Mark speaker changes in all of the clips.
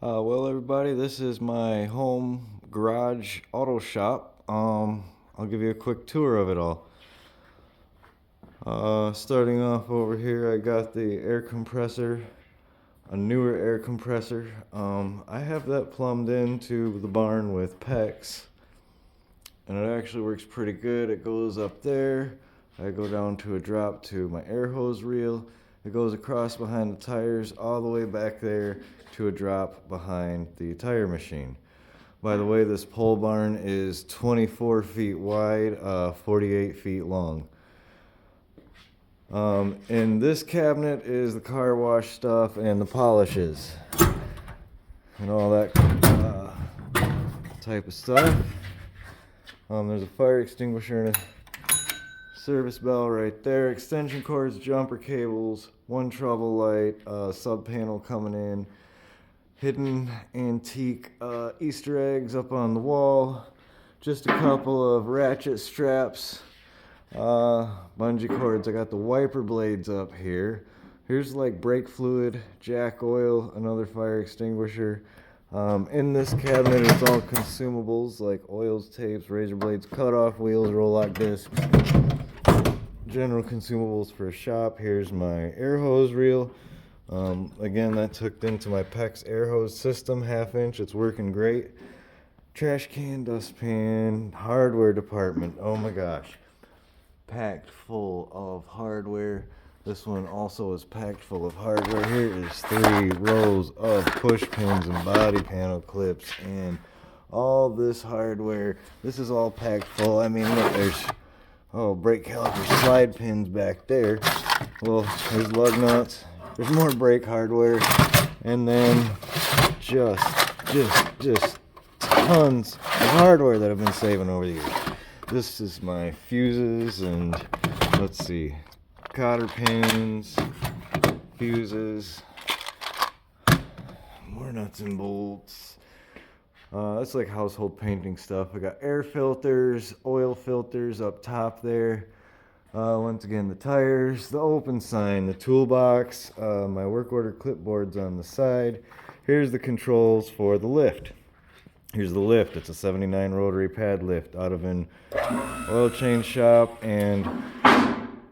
Speaker 1: Well, everybody, this is my home garage auto shop. I'll give you a quick tour of it all. Starting off over here, I got the air compressor, a newer air compressor. I have that plumbed into the barn with PEX, and it actually works pretty good. It goes up there. I go down to a drop to my air hose reel. It goes across behind the tires all the way back there to a drop behind the tire machine. By the way, this pole barn is 24 feet wide, 48 feet long. In this cabinet is the car wash stuff and the polishes and all that type of stuff. There's a fire extinguisher and a service bell right there. Extension cords, jumper cables, one trouble light, sub panel coming in, hidden antique Easter eggs up on the wall, just a couple of ratchet straps, bungee cords. I got the wiper blades up here. Here's like brake fluid, jack oil, another fire extinguisher. In this cabinet is all consumables like oils, tapes, razor blades, cutoff wheels, roll-lock discs, general consumables for a shop. Here's my air hose reel. Again, that's hooked into my PEX air hose system, 1/2 inch. It's working great. Trash can, dustpan, hardware department. Oh my gosh. Packed full of hardware. This one also is packed full of hardware. Here is 3 rows of push pins and body panel clips and all this hardware. This is all packed full. I mean, look, there's brake caliper slide pins back there. Well, there's lug nuts. There's more brake hardware, and then just tons of hardware that I've been saving over the years. This is my fuses and let's see, cotter pins, fuses, more nuts and bolts. That's like household painting stuff. I got air filters, oil filters up top there. Once again, the tires, the open sign, the toolbox, my work order clipboards on the side. Here's the controls for the lift. Here's the lift. It's a 79 rotary pad lift out of an oil change shop and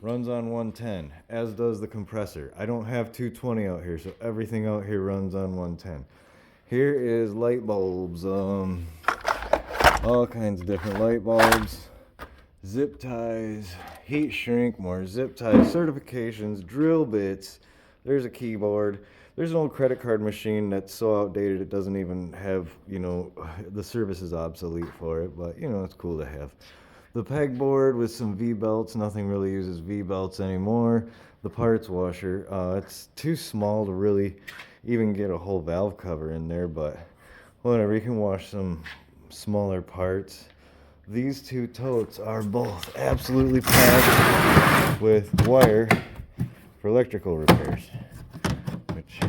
Speaker 1: runs on 110, as does the compressor. I don't have 220 out here, so everything out here runs on 110. Here is light bulbs, all kinds of different light bulbs, zip ties, heat shrink, more zip ties, certifications, drill bits. There's a keyboard. There's an old credit card machine that's so outdated it doesn't even have, the service is obsolete for it, but it's cool to have. The pegboard with some V-belts. Nothing really uses V-belts anymore. The parts washer. It's too small to really even get a whole valve cover in there, but whatever, you can wash some smaller parts. These 2 totes are both absolutely packed with wire for electrical repairs, which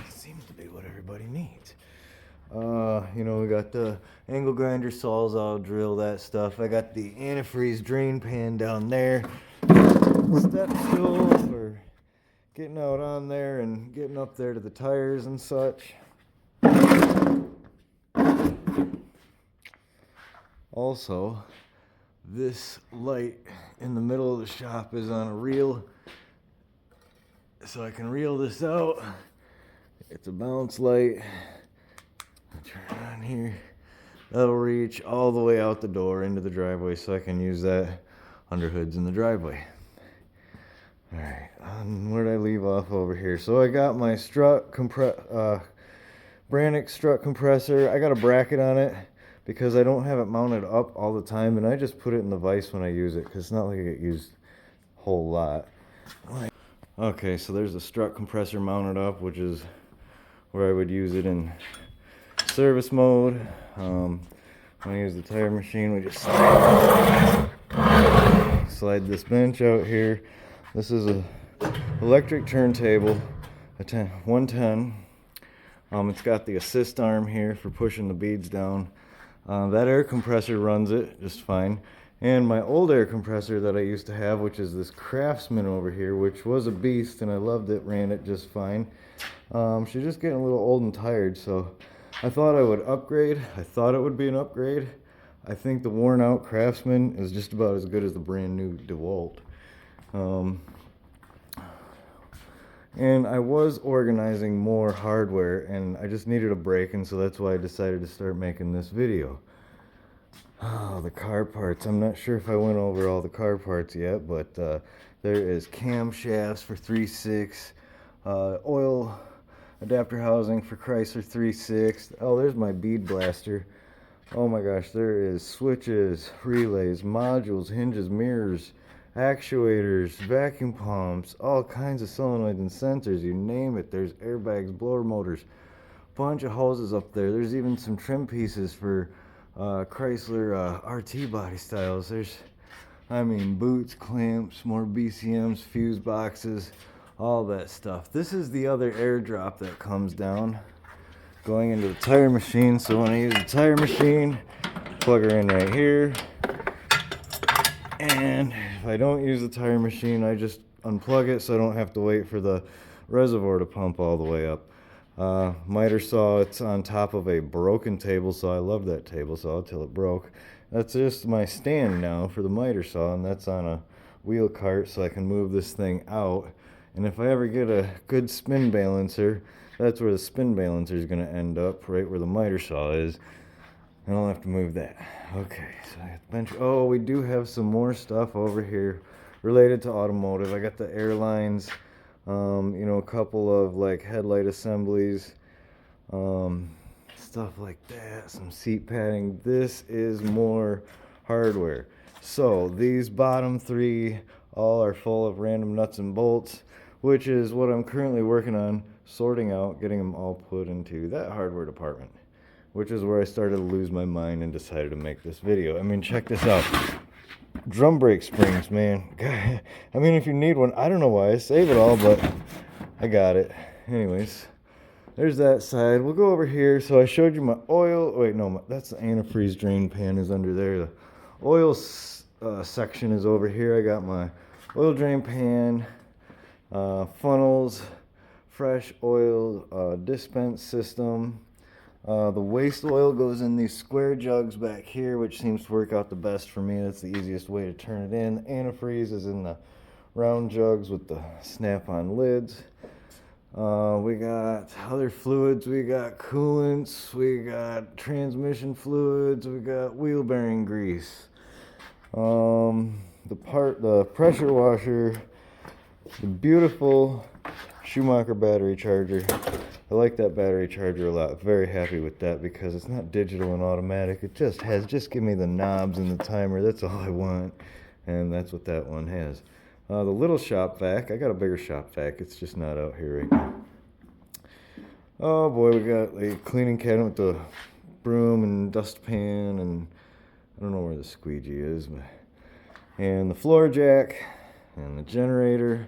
Speaker 1: seems to be what everybody needs. We got the angle grinder, sawzall, drill, that stuff. I got the antifreeze drain pan down there. Step stool for getting out on there and getting up there to the tires and such. Also, this light in the middle of the shop is on a reel, so I can reel this out. It's a bounce light. Turn it on here. That'll reach all the way out the door into the driveway, so I can use that under hoods in the driveway. Alright, where did I leave off over here? So I got my Brannock strut compressor. I got a bracket on it because I don't have it mounted up all the time, and I just put it in the vise when I use it because it's not like I get used a whole lot. Okay, so there's the strut compressor mounted up, which is where I would use it in service mode. When I use the tire machine, we just slide this bench out here. This is a electric turntable, a 110. It's got the assist arm here for pushing the beads down. That air compressor runs it just fine, And my old air compressor that I used to have, which is this Craftsman over here, which was a beast and I loved it, ran it just fine. She's just getting a little old and tired, so I thought I would upgrade. I thought it would be an upgrade. I think the worn out Craftsman is just about as good as the brand new DeWalt. And I was organizing more hardware and I just needed a break, and so that's why I decided to start making this video. Oh, the car parts. I'm not sure if I went over all the car parts yet, but there is camshafts for 3.6, oil adapter housing for Chrysler 3.6. Oh, there's my bead blaster. Oh my gosh, there is switches, relays, modules, hinges, mirrors, actuators, vacuum pumps, all kinds of solenoids and sensors, you name it. There's airbags, blower motors, bunch of hoses up there. There's even some trim pieces for Chrysler RT body styles. There's, boots, clamps, more BCMs, fuse boxes, all that stuff. This is the other airdrop that comes down going into the tire machine. So when I use the tire machine, plug her in right here. And if I don't use the tire machine, I just unplug it so I don't have to wait for the reservoir to pump all the way up. Miter saw, it's on top of a broken table saw. I love that table saw till it broke. That's just my stand now for the miter saw, and that's on a wheel cart so I can move this thing out. And if I ever get a good spin balancer, that's where the spin balancer is going to end up, right where the miter saw is. And I'll have to move that. Okay, so I got the bench. Oh, we do have some more stuff over here related to automotive. I got the airlines, a couple of like headlight assemblies, stuff like that, some seat padding. This is more hardware. So these bottom three all are full of random nuts and bolts, which is what I'm currently working on, sorting out, getting them all put into that hardware department, which is where I started to lose my mind and decided to make this video. Check this out. Drum brake springs, man. God, if you need one, I don't know why I save it all, but I got it. Anyways, there's that side. We'll go over here. So I showed you my oil. Wait, no, that's the antifreeze drain pan is under there. The oil section is over here. I got my oil drain pan, funnels, fresh oil dispense system. The waste oil goes in these square jugs back here, which seems to work out the best for me. That's the easiest way to turn it in. The antifreeze is in the round jugs with the snap-on lids. We got other fluids. We got coolants. We got transmission fluids. We got wheel bearing grease. The pressure washer. The beautiful Schumacher battery charger. I like that battery charger a lot. Very happy with that because it's not digital and automatic. It just give me the knobs and the timer. That's all I want. And that's what that one has. The little shop vac. I got a bigger shop vac. It's just not out here right now. Oh boy, we got a cleaning cabinet with the broom and dustpan, and I don't know where the squeegee is, and the floor jack and the generator.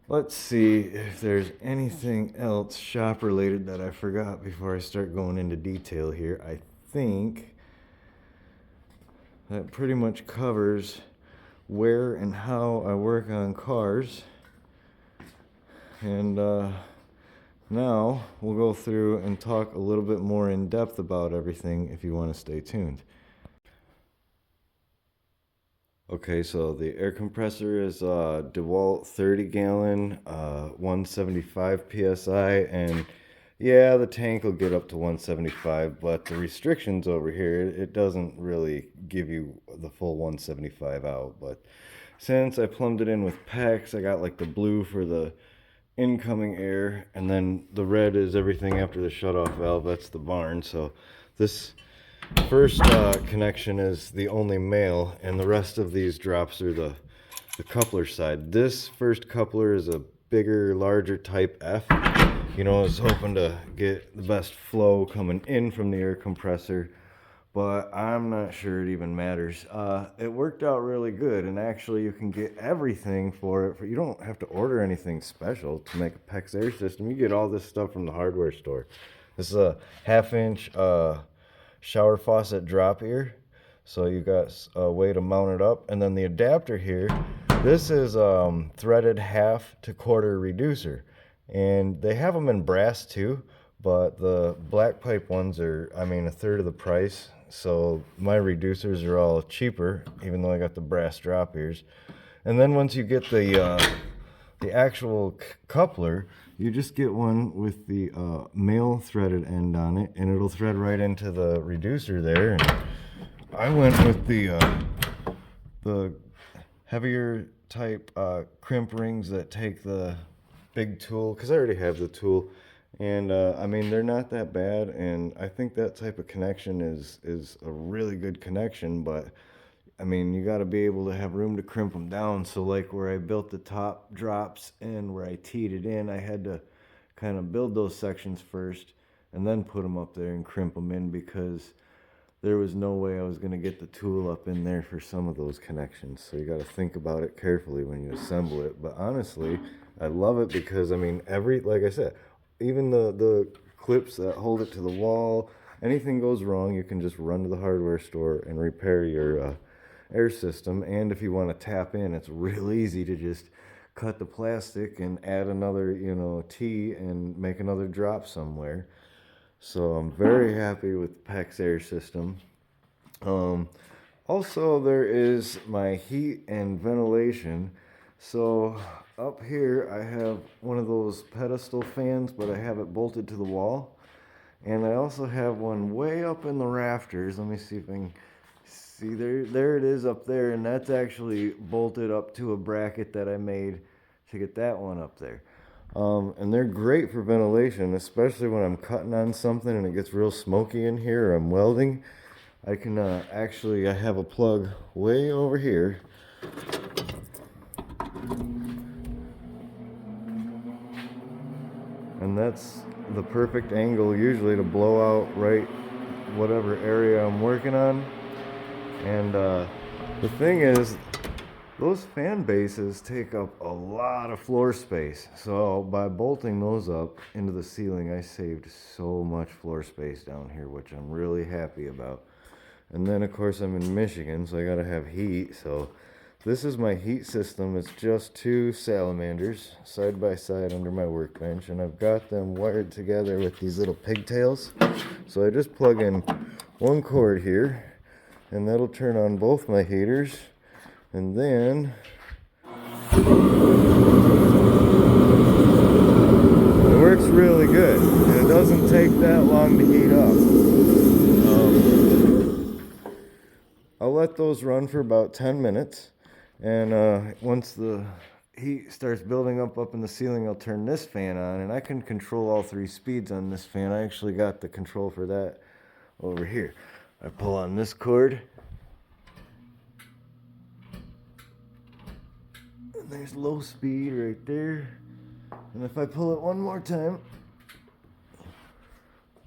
Speaker 1: Let's see if there's anything else shop related that I forgot before I start going into detail here. I think that pretty much covers where and how I work on cars. And now we'll go through and talk a little bit more in depth about everything if you want to stay tuned. Okay, so the air compressor is DeWalt 30-gallon, 175 PSI, and yeah, the tank will get up to 175, but the restrictions over here, it doesn't really give you the full 175 out. But since I plumbed it in with PEX, I got like the blue for the incoming air, and then the red is everything after the shutoff valve. That's the barn. So this first connection is the only male, and the rest of these drops are the coupler side. This first coupler is a bigger, larger type F. I was hoping to get the best flow coming in from the air compressor, but I'm not sure it even matters. It worked out really good, and actually you can get everything for it. You don't have to order anything special to make a PEX air system. You get all this stuff from the hardware store. This is a 1/2-inch shower faucet drop ear. So you got a way to mount it up. And then the adapter here, this is threaded half to quarter reducer. And they have them in brass too, but the black pipe ones are, I mean, a third of the price. So my reducers are all cheaper, even though I got the brass drop ears. And then once you get the actual coupler, you just get one with the male threaded end on it, and it'll thread right into the reducer there. And I went with the heavier type crimp rings that take the big tool, because I already have the tool. And I mean, they're not that bad, and I think that type of connection is a really good connection. But I mean, you got to be able to have room to crimp them down. So like where I built the top drops and where I teed it in, I had to kind of build those sections first and then put them up there and crimp them in, because there was no way I was going to get the tool up in there for some of those connections. So you got to think about it carefully when you assemble it. But honestly, I love it because, I mean, like I said, even the clips that hold it to the wall, anything goes wrong, you can just run to the hardware store and repair your air system. And if you want to tap in, it's real easy to just cut the plastic and add another, T and make another drop somewhere. So I'm very happy with PEX air system. Also, there is my heat and ventilation. So up here I have one of those pedestal fans, but I have it bolted to the wall. And I also have one way up in the rafters. Let me see if I can see. There it is up there, and that's actually bolted up to a bracket that I made to get that one up there. And they're great for ventilation, especially when I'm cutting on something and it gets real smoky in here, or I'm welding. I can I have a plug way over here. And that's the perfect angle usually to blow out right whatever area I'm working on. And the thing is, those fan bases take up a lot of floor space. So by bolting those up into the ceiling, I saved so much floor space down here, which I'm really happy about. And then of course I'm in Michigan, so I gotta have heat. So this is my heat system. It's just two salamanders side by side under my workbench, and I've got them wired together with these little pigtails. So I just plug in one cord here, and that'll turn on both my heaters. And then it works really good, and it doesn't take that long to heat up. I'll let those run for about 10 minutes, and once the heat starts building up in the ceiling, I'll turn this fan on, and I can control all 3 speeds on this fan. I actually got the control for that over here. I pull on this cord, and there's low speed right there. And if I pull it one more time,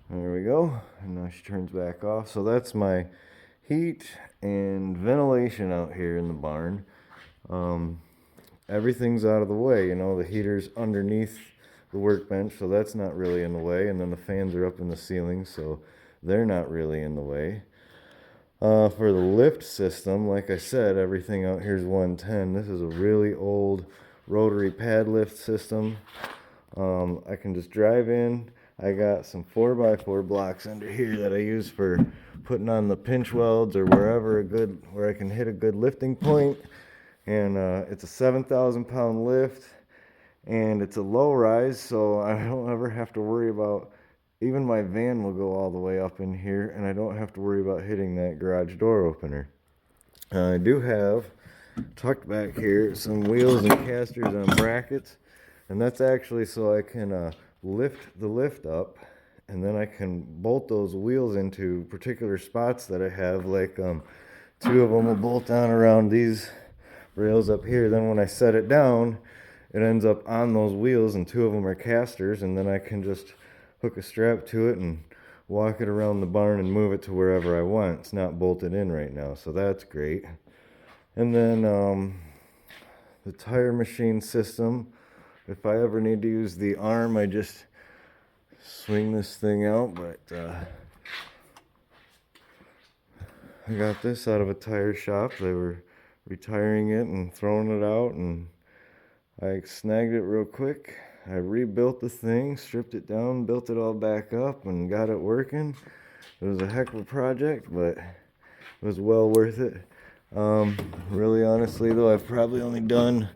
Speaker 1: there we go. And now she turns back off. So that's my heat and ventilation out here in the barn. Everything's out of the way. The heater's underneath the workbench, so that's not really in the way. And then the fans are up in the ceiling, so they're not really in the way. For the lift system, like I said, everything out here is 110. This is a really old rotary pad lift system. I can just drive in. I got some 4x4 blocks under here that I use for putting on the pinch welds or where I can hit a good lifting point. And it's a 7,000 pound lift, and it's a low rise, so I don't ever have to worry about, even my van will go all the way up in here, and I don't have to worry about hitting that garage door opener. I do have, tucked back here, some wheels and casters on brackets, and that's actually so I can lift the lift up, and then I can bolt those wheels into particular spots that I have. Like 2 of them will bolt down around these rails up here. Then when I set it down, it ends up on those wheels, and 2 of them are casters, and then I can just hook a strap to it and walk it around the barn and move it to wherever I want. It's not bolted in right now, so that's great. And then the tire machine system, if I ever need to use the arm, I just swing this thing out, but I got this out of a tire shop. They were retiring it and throwing it out, and I snagged it real quick. I rebuilt the thing, stripped it down, built it all back up, and got it working. It was a heck of a project, but it was well worth it. Really honestly though, I've probably only done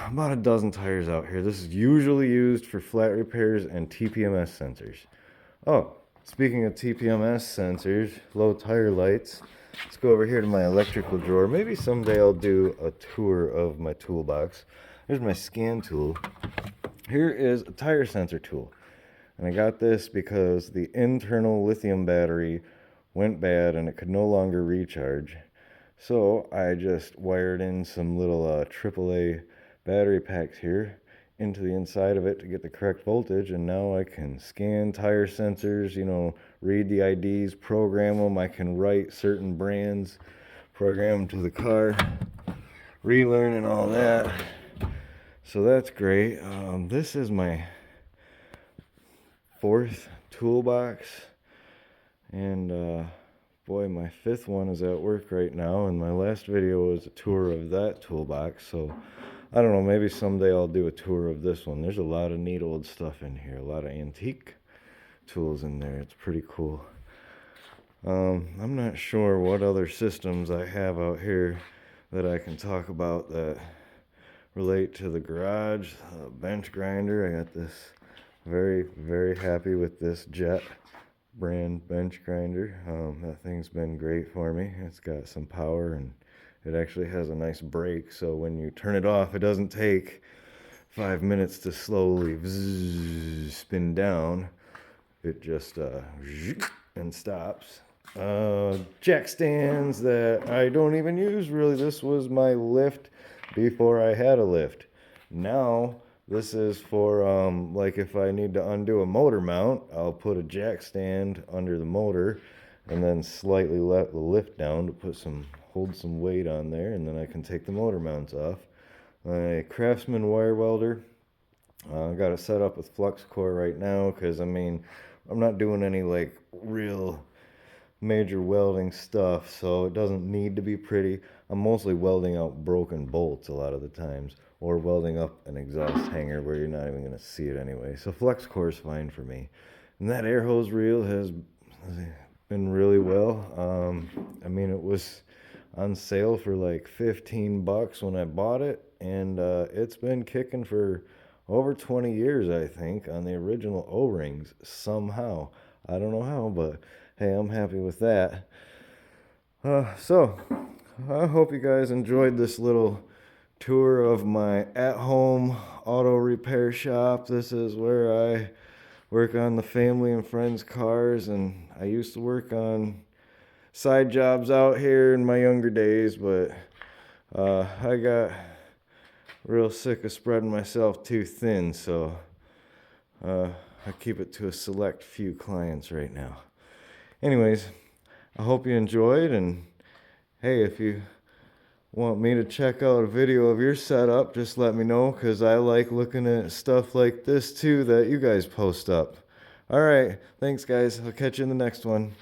Speaker 1: about a dozen tires out here. This is usually used for flat repairs and TPMS sensors. Oh, speaking of TPMS sensors, low tire lights, let's go over here to my electrical drawer. Maybe someday I'll do a tour of my toolbox. Here's my scan tool. Here is a tire sensor tool. And I got this because the internal lithium battery went bad and it could no longer recharge. So I just wired in some little AAA battery packs here into the inside of it to get the correct voltage, and now I can scan tire sensors, read the IDs, program them. I can write certain brands, program them to the car, relearn and all that. So that's great. This is my fourth toolbox, and boy, my fifth one is at work right now, and my last video was a tour of that toolbox. So I don't know, maybe someday I'll do a tour of this one. There's a lot of neat old stuff in here, a lot of antique tools in there. It's pretty cool. I'm not sure what other systems I have out here that I can talk about that relate to the garage. Bench grinder, I got this. Very, very happy with this Jet brand bench grinder. That thing's been great for me. It's got some power, and it actually has a nice brake, so when you turn it off, it doesn't take 5 minutes to slowly spin down. It just and stops. Jack stands that I don't even use really. This was my lift before I had a lift. Now this is for like if I need to undo a motor mount, I'll put a jack stand under the motor and then slightly let the lift down to hold some weight on there, and then I can take the motor mounts off. A Craftsman wire welder. I got it set up with flux core right now because I'm not doing any like real major welding stuff, so it doesn't need to be pretty. I'm mostly welding out broken bolts a lot of the times, or welding up an exhaust hanger where you're not even going to see it anyway. So flux core is fine for me. And that air hose reel has been really well. It was on sale for like $15 when I bought it, and it's been kicking for over 20 years, I think, on the original O-rings somehow. I don't know how, but hey, I'm happy with that. So I hope you guys enjoyed this little tour of my at-home auto repair shop. This is where I work on the family and friends' cars, and I used to work on side jobs out here in my younger days, but I got real sick of spreading myself too thin, so I keep it to a select few clients right now. Anyways, I hope you enjoyed, and hey, if you want me to check out a video of your setup, just let me know, because I like looking at stuff like this too that you guys post up. All right, thanks guys. I'll catch you in the next one.